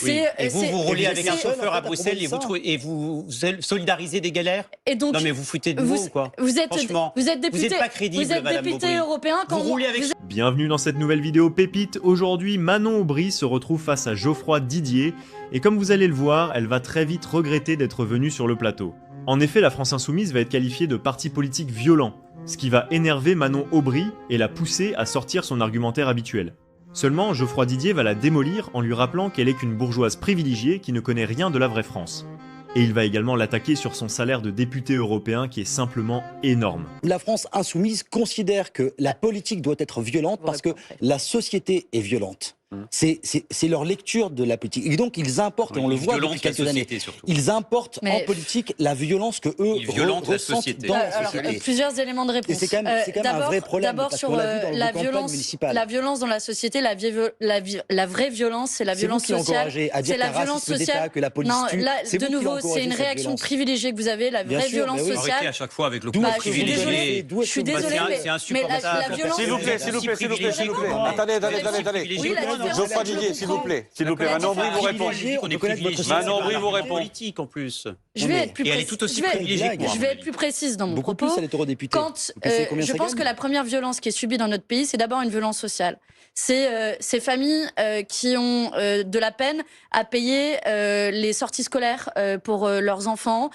Oui. Et vous reliez avec un c'est- chauffeur à Bruxelles et vous solidarisez des galères. Et donc, non mais vous foutez de nous ou quoi? Franchement, vous êtes député, vous n'êtes pas crédible, vous êtes Madame député Aubry. européen quand Vous roulez avec... Bienvenue dans cette nouvelle vidéo pépite. Aujourd'hui, Manon Aubry se retrouve face à Geoffroy Didier et comme vous allez le voir, elle va très vite regretter d'être venue sur le plateau. En effet, la France Insoumise va être qualifiée de parti politique violent, ce qui va énerver Manon Aubry et la pousser à sortir son argumentaire habituel. Seulement, Geoffroy Didier va la démolir en lui rappelant qu'elle est qu'une bourgeoise privilégiée qui ne connaît rien de la vraie France. Et il va également l'attaquer sur son salaire de député européen qui est simplement énorme. La France insoumise considère que la politique doit être violente parce que la société est violente. C'est leur lecture de la politique. Et donc ils importent, et on le voit depuis quelques années, ils importent en politique la violence que eux ressentent dans la société. Plusieurs éléments de réponse. Et c'est quand même un vrai problème. D'abord sur la violence dans la société, la vraie violence, c'est la violence sociale. C'est la violence sociale que la police tue. Là, de nouveau, c'est une réaction privilégiée que vous avez, la vraie violence sociale. Arrêtez à chaque fois avec le coup privilégié. Je suis désolée, mais la violence... S'il vous plaît. Attendez. Geoffroy Didier, s'il vous plaît. Manon Aubry vous répond. Manon Aubry vous répond. Politique en plus. Je vais être plus Et elle est tout aussi privilégiée que moi. Je vais être plus précise dans mon Beaucoup propos. plus, elle est eurodéputée. Je pense que la première violence qui est subie dans notre pays, c'est d'abord une violence sociale. C'est ces familles qui ont de la peine à payer les sorties scolaires pour leurs enfants,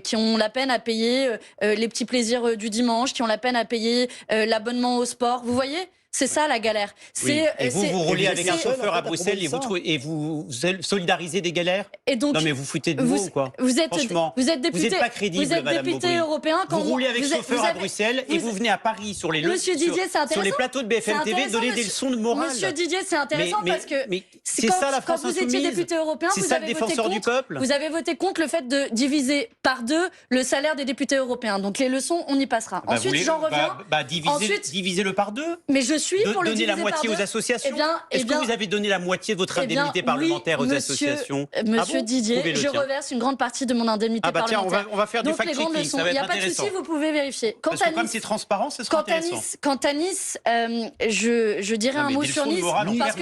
qui ont la peine à payer les petits plaisirs du dimanche, qui ont la peine à payer l'abonnement au sport. Vous voyez ? C'est ça la galère. Oui. Et vous reliez avec un chauffeur à Bruxelles et vous solidarisez des galères. Et donc, non mais vous foutez de nous ou quoi? Vous êtes député, vous n'êtes pas crédible, vous êtes Madame député Aubry. européen quand vous roulez avec chauffeur à Bruxelles et vous venez à Paris sur les plateaux de BFM TV donner des leçons de morale. Monsieur Didier, c'est intéressant parce que c'est ça la France insoumise. Quand vous étiez député européen, vous avez voté contre le fait de diviser par deux le salaire des députés européens. Donc les leçons, on y passera. Ensuite, j'en reviens. Divisez-le par deux. Mais je suis pour le donner la moitié aux associations. Est-ce que vous avez donné la moitié de votre indemnité parlementaire aux associations? Monsieur Didier, je reverse une grande partie de mon indemnité parlementaire. On va faire du fact-checking, ça va être intéressant. Il n'y a pas de souci, vous pouvez vérifier. Parce que comme c'est transparent, ce sera intéressant. Quant à Nice, je dirais un mot sur Nice, parce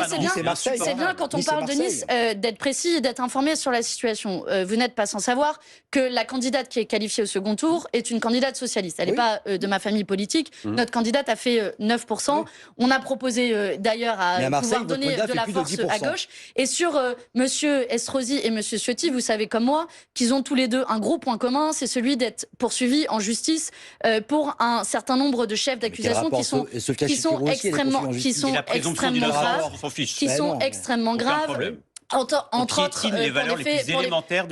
que c'est bien quand on parle de Nice d'être précis et d'être informé sur la situation. Vous n'êtes pas sans savoir que la candidate qui est qualifiée au second tour est une candidate socialiste. Elle n'est pas de ma famille politique. Notre candidate a fait 9%. On a proposé d'ailleurs à pouvoir donner de la force à gauche. Et sur Monsieur Estrosi et Monsieur Ciotti, vous savez comme moi qu'ils ont tous les deux un gros point commun, c'est celui d'être poursuivis en justice pour un certain nombre de chefs d'accusation qui sont extrêmement graves. Entre autres,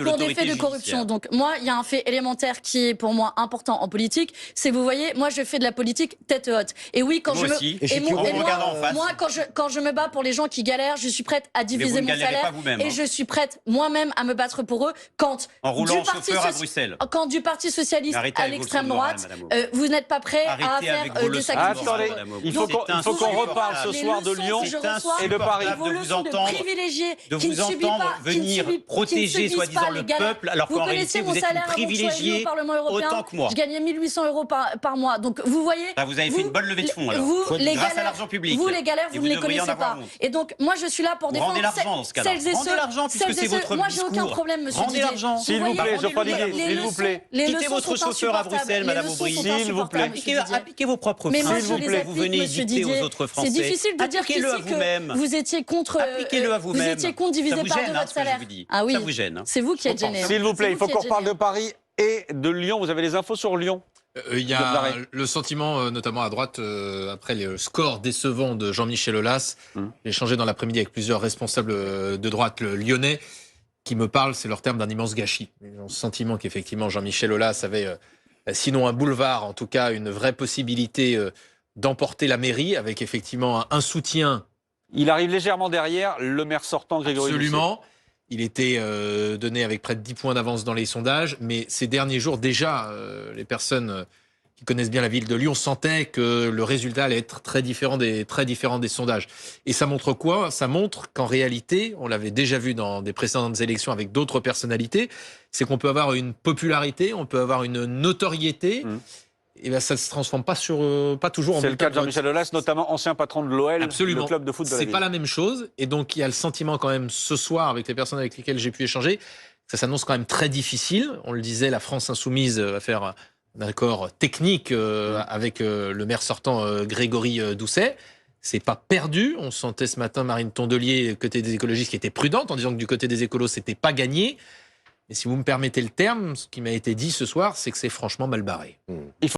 pour des faits de corruption. Donc moi, il y a un fait élémentaire qui est pour moi important en politique, c'est vous voyez, moi je fais de la politique tête haute. Et oui, quand quand je me bats pour les gens qui galèrent, je suis prête à diviser mon salaire et je suis prête moi-même à me battre pour eux quand du Parti socialiste à l'extrême droite, vous n'êtes pas prêt à faire des sacrifices. Attendez, il faut qu'on reparle ce soir de Lyon et de Paris. De vous entendre venir protéger soi-disant le peuple, alors qu'en réalité vous êtes une privilégiée autant que moi. Je gagnais 1 800 € par mois. Donc vous voyez. Vous avez fait une bonne levée de fonds alors. Grâce à l'argent public. Vous les galères, vous ne les connaissez pas. Et donc moi je suis là pour défendre celles et ceux. Rendez l'argent puisque c'est votre discours. Moi j'ai aucun problème, monsieur Didier. Rendez l'argent. S'il vous plaît, Geoffroy Didier, s'il vous plaît. Quittez votre chauffeur à Bruxelles, Madame Aubry. S'il vous plaît. Appliquez vos propres principes. S'il vous plaît. Vous venez dicter aux autres Français. C'est difficile de dire qu'ici que vous étiez contre. Appliquez-le à vous-même. Vous étiez contre diviser par deux votre salaire. Ah oui, ça vous gêne. C'est vous qui êtes gêné. S'il vous plaît, il faut qu'on reparle de Paris et de Lyon. Vous avez les infos sur Lyon? Il y a le sentiment, notamment à droite, après le score décevant de Jean-Michel Aulas. J'ai échangé dans l'après-midi avec plusieurs responsables de droite lyonnais qui me parlent, c'est leur terme, d'un immense gâchis. Ils ont le sentiment qu'effectivement Jean-Michel Aulas avait, sinon un boulevard, en tout cas une vraie possibilité d'emporter la mairie, avec effectivement un soutien. Il arrive légèrement derrière le maire sortant, Grégory Doucet. Absolument. Il était donné avec près de 10 points d'avance dans les sondages, mais ces derniers jours, déjà, les personnes qui connaissent bien la ville de Lyon sentaient que le résultat allait être très différent des sondages. Et ça montre quoi? Ça montre qu'en réalité, on l'avait déjà vu dans des précédentes élections avec d'autres personnalités, c'est qu'on peut avoir une popularité, on peut avoir une notoriété, et ben ça ne se transforme pas toujours en bulletin de vote. C'est le cas de Jean-Michel Aulas, notamment ancien patron de l'OL, le club de foot de la ville. C'est pas la même chose. Et donc, il y a le sentiment quand même ce soir, avec les personnes avec lesquelles j'ai pu échanger, ça s'annonce quand même très difficile. On le disait, la France insoumise va faire un accord technique avec le maire sortant Grégory Doucet. C'est pas perdu. On sentait ce matin Marine Tondelier, côté des écologistes, qui était prudente en disant que du côté des écolos, c'était pas gagné. Et si vous me permettez le terme, ce qui m'a été dit ce soir, c'est que c'est franchement mal barré.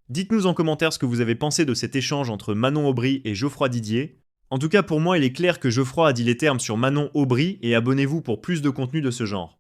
Dites-nous en commentaire ce que vous avez pensé de cet échange entre Manon Aubry et Geoffroy Didier. En tout cas, pour moi, il est clair que Geoffroy a dit les termes sur Manon Aubry et abonnez-vous pour plus de contenu de ce genre.